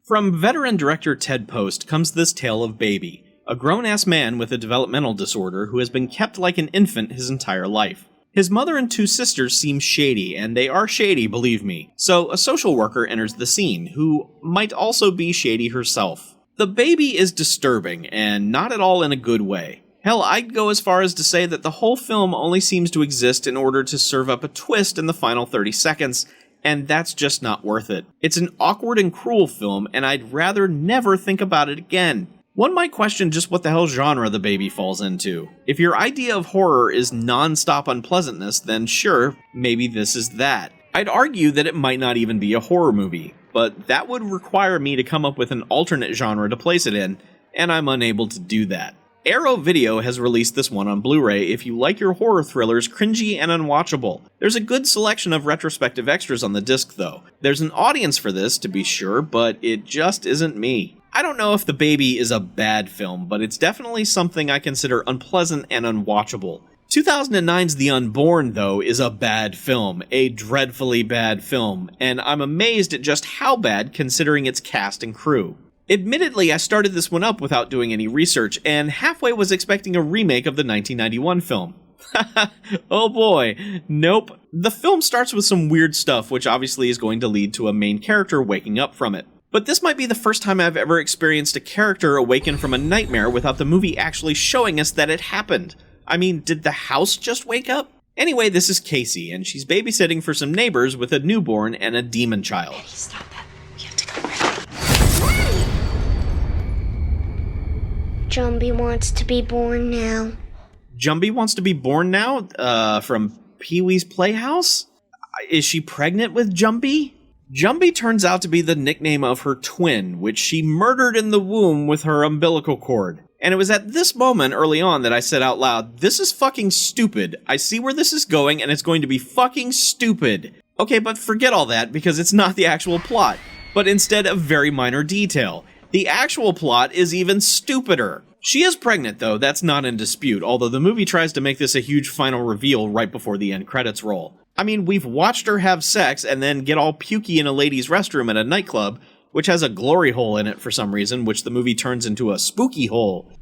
From veteran director Ted Post comes this tale of Baby, a grown-ass man with a developmental disorder who has been kept like an infant his entire life. His mother and two sisters seem shady, and they are shady, believe me, so a social worker enters the scene, who might also be shady herself. The baby is disturbing, and not at all in a good way. Hell, I'd go as far as to say that the whole film only seems to exist in order to serve up a twist in the final 30 seconds, and that's just not worth it. It's an awkward and cruel film, and I'd rather never think about it again. One might question just what the hell genre the baby falls into. If your idea of horror is non-stop unpleasantness, then sure, maybe this is that. I'd argue that it might not even be a horror movie, but that would require me to come up with an alternate genre to place it in, and I'm unable to do that. Arrow Video has released this one on Blu-ray if you like your horror thrillers cringy and unwatchable. There's a good selection of retrospective extras on the disc though. There's an audience for this, to be sure, but it just isn't me. I don't know if The Baby is a bad film, but it's definitely something I consider unpleasant and unwatchable. 2009's The Unborn, though, is a bad film, a dreadfully bad film, and I'm amazed at just how bad considering its cast and crew. Admittedly, I started this one up without doing any research, and halfway was expecting a remake of the 1991 film. Oh boy, nope. The film starts with some weird stuff, which obviously is going to lead to a main character waking up from it. But this might be the first time I've ever experienced a character awaken from a nightmare without the movie actually showing us that it happened. I mean, did the house just wake up? Anyway, this is Casey, and she's babysitting for some neighbors with a newborn and a demon child. Eddie, stop that. We have to go right. Jumbie wants to be born now. Jumbie wants to be born now? From Pee-wee's Playhouse? Is she pregnant with Jumbie? Jumbie turns out to be the nickname of her twin, which she murdered in the womb with her umbilical cord. And it was at this moment early on that I said out loud, this is fucking stupid. I see where this is going, and it's going to be fucking stupid. Okay, but forget all that, because it's not the actual plot, but instead a very minor detail. The actual plot is even stupider. She is pregnant, though, that's not in dispute, although the movie tries to make this a huge final reveal right before the end credits roll. I mean, we've watched her have sex and then get all pukey in a ladies' restroom at a nightclub, which has a glory hole in it for some reason, which the movie turns into a spooky hole.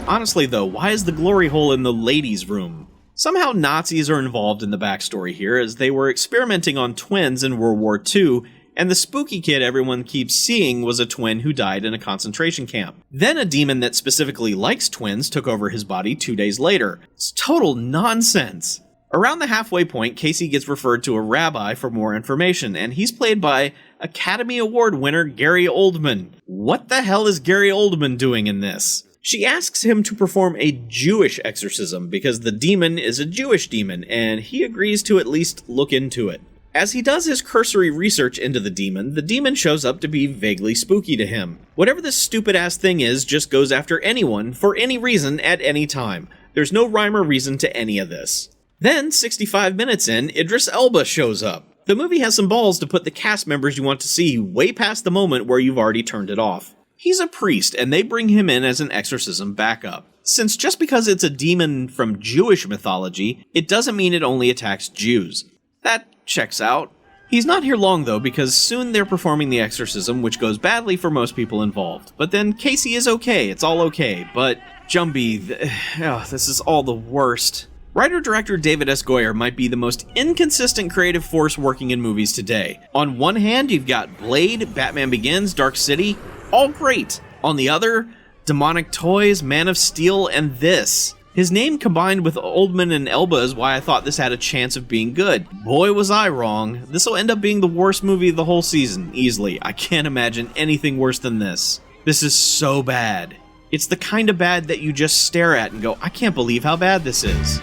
Honestly, though, why is the glory hole in the ladies' room? Somehow Nazis are involved in the backstory here, as they were experimenting on twins in World War II, and the spooky kid everyone keeps seeing was a twin who died in a concentration camp. Then a demon that specifically likes twins took over his body 2 days later. It's total nonsense. Around the halfway point, Casey gets referred to a rabbi for more information, and he's played by Academy Award winner Gary Oldman. What the hell is Gary Oldman doing in this? She asks him to perform a Jewish exorcism because the demon is a Jewish demon, and he agrees to at least look into it. As he does his cursory research into the demon shows up to be vaguely spooky to him. Whatever this stupid-ass thing is just goes after anyone, for any reason, at any time. There's no rhyme or reason to any of this. Then, 65 minutes in, Idris Elba shows up. The movie has some balls to put the cast members you want to see way past the moment where you've already turned it off. He's a priest, and they bring him in as an exorcism backup. Since just because it's a demon from Jewish mythology, it doesn't mean it only attacks Jews. That checks out. He's not here long though, because soon they're performing the exorcism, which goes badly for most people involved. But then Casey is okay, it's all okay, but Jumbie, this is all the worst. Writer-director David S. Goyer might be the most inconsistent creative force working in movies today. On one hand, you've got Blade, Batman Begins, Dark City, all great. On the other, Demonic Toys, Man of Steel, and this. His name combined with Oldman and Elba is why I thought this had a chance of being good. Boy, was I wrong. This will end up being the worst movie of the whole season, easily. I can't imagine anything worse than this. This is so bad. It's the kind of bad that you just stare at and go, I can't believe how bad this is.